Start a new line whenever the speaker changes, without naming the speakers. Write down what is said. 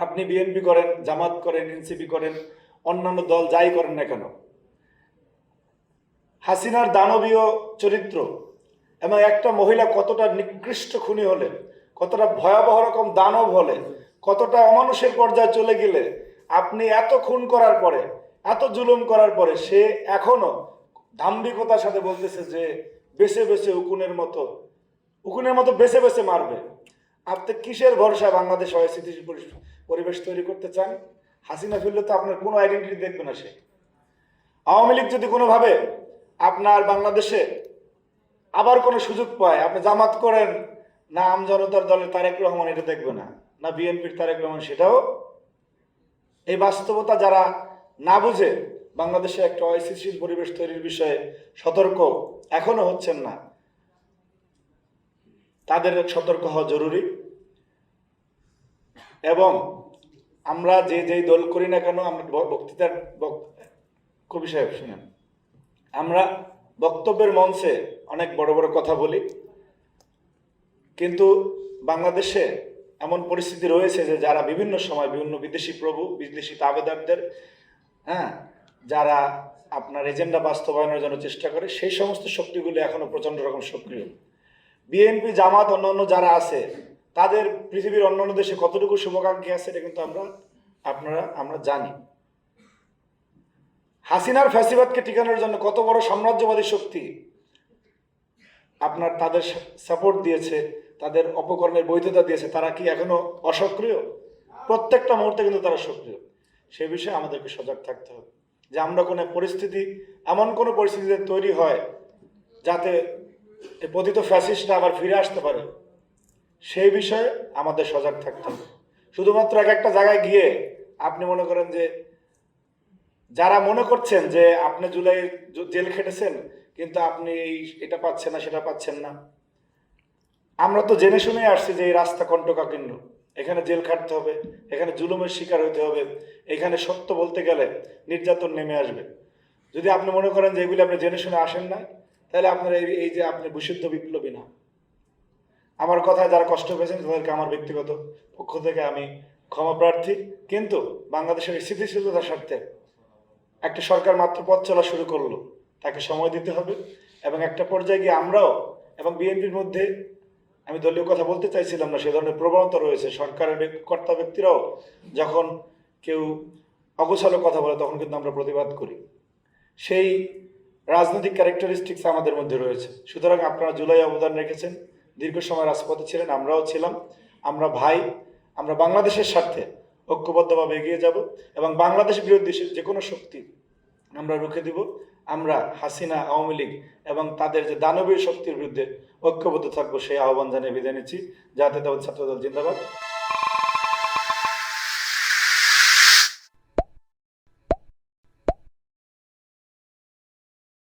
আপনি বিএনপি করেন, জামাত করেন, এনসিপি করেন, অন্যান্য দল যাই করেন না কেন, হাসিনার দানবীয় চরিত্র এবং একটা মহিলা কতটা নিকৃষ্ট খুনি হলে, কতটা ভয়াবহ রকম দানব হলে, কতটা অমানুষের পর্যায়ে চলে গেলে, আপনি এত খুন করার পরে, এত জুলুম করার পরে সে এখনো দাম্ভিকতার সাথে বলতেছে যে বেছে বেছে উকুনের মতো বেছে বেছে মারবে। আপনি কিসের ভরসায় বাংলাদেশ অস্থিতিশীল পরিবেশ তৈরি করতে চান? হাসিনা ফিরলে তো আপনার কোনো আইডেন্টিটি দেখবে না সে। আওয়ামী লীগ যদি কোনোভাবে আপনার বাংলাদেশে আবার কোনো সুযোগ পায়, আপনি জামাত করেন না আমজনতার দলের তারেক রহমান, এটা দেখবে না, না বিএনপির তারেক রহমান, সেটাও। এই বাস্তবতা যারা না বুঝে বাংলাদেশে একটা অস্থিতিশীল পরিবেশ তৈরির বিষয়ে সতর্ক এখনো হচ্ছেন না, তাদের সতর্ক হওয়া জরুরি। এবং আমরা যেই দল করি না কেন, আমরা বক্তৃতার কবি সাহেব শুনেন, আমরা বক্তব্যের মঞ্চে অনেক বড় বড় কথা বলি, কিন্তু বাংলাদেশে এমন পরিস্থিতি রয়েছে যে যারা বিভিন্ন সময় বিভিন্ন বিদেশি প্রভু, বিদেশি তাবেদারদের যারা আপনার এজেন্ডা বাস্তবায়নের জন্য চেষ্টা করে, সেই সমস্ত শক্তিগুলি এখনো প্রচন্ড রকম সক্রিয়। বিএনপি, জামাত, অন্যান্য যারা আছে, তাদের পৃথিবীর অন্যান্য দেশে কতটুকু শুভাকাঙ্ক্ষী আছে এটা কিন্তু আমরা জানি। হাসিনার ফ্যাসিবাদকে টিকানোর জন্য কত বড় সাম্রাজ্যবাদী শক্তি আপনার তাদের সাপোর্ট দিয়েছে, তাদের অপকর্মের বৈধতা দিয়েছে, তারা কি এখনো অসক্রিয়? প্রত্যেকটা মুহূর্তে কিন্তু তারা সক্রিয়। সে বিষয়ে আমাদেরকে সজাগ থাকতে হবে যে আমরা কোনো পরিস্থিতি, এমন কোনো পরিস্থিতিতে তৈরি হয় যাতে পতিত ফ্যাসিস্টরা আবার ফিরে আসতে পারে, সেই বিষয়ে আমাদের সজাগ থাকতে হবে। শুধুমাত্র একটা জায়গায় গিয়ে আপনি মনে করেন যে যারা মনে করছেন যে আপনি জুলাই জেল খেটেছেন কিন্তু আপনি এটা পাচ্ছেন না, সেটা পাচ্ছেন না, আমরা তো জেনে শুনে আসছি যে এই রাস্তা কণ্টকাকীর্ণ, এখানে জেল খাটতে হবে, এখানে জুলুমের শিকার হতে হবে, এখানে সত্য বলতে গেলে নির্যাতন নেমে আসবে। যদি আপনি মনে করেন যে এগুলি আপনি জেনে শুনে আসেন না, তাহলে আপনার এই যে আপনি বিশুদ্ধ বিপ্লবী না। আমার কথায় যারা কষ্ট পেয়েছেন তাদেরকে আমার ব্যক্তিগত পক্ষ থেকে আমি ক্ষমা প্রার্থী, কিন্তু বাংলাদেশের স্থিতিশীলতার স্বার্থে একটা সরকার মাত্র পথ চলা শুরু করলো, তাকে সময় দিতে হবে। এবং একটা পর্যায়ে গিয়ে আমরাও এবং বিএনপির মধ্যে, আমি দলীয় কথা বলতে চাইছিলাম না, সে ধরনের প্রবণতা রয়েছে। সরকারের কর্তা ব্যক্তিরাও যখন কেউ অগোছালো কথা বলে তখন কিন্তু আমরা প্রতিবাদ করি। সেই রাজনৈতিক ক্যারেক্টারিস্টিক্স আমাদের মধ্যে রয়েছে। সুতরাং আপনারা জুলাই অবদান রেখেছেন, দীর্ঘ সময় রাজপথে ছিলেন, আমরাও ছিলাম, আমরা ভাই, আমরা বাংলাদেশের স্বার্থে ঐক্যবদ্ধভাবে এগিয়ে যাব এবং বাংলাদেশ বিরোধী যে কোনো শক্তি আমরা রুখে দিব। আমরা হাসিনা, আওয়ামী লীগ এবং তাদের যে দানবীয় শক্তির বিরুদ্ধে ঐক্যবদ্ধ থাকবো, সেই আহ্বান জানিয়ে বিদায় নিচ্ছি। জাতীয়তাবাদী ছাত্রদল জিন্দাবাদ।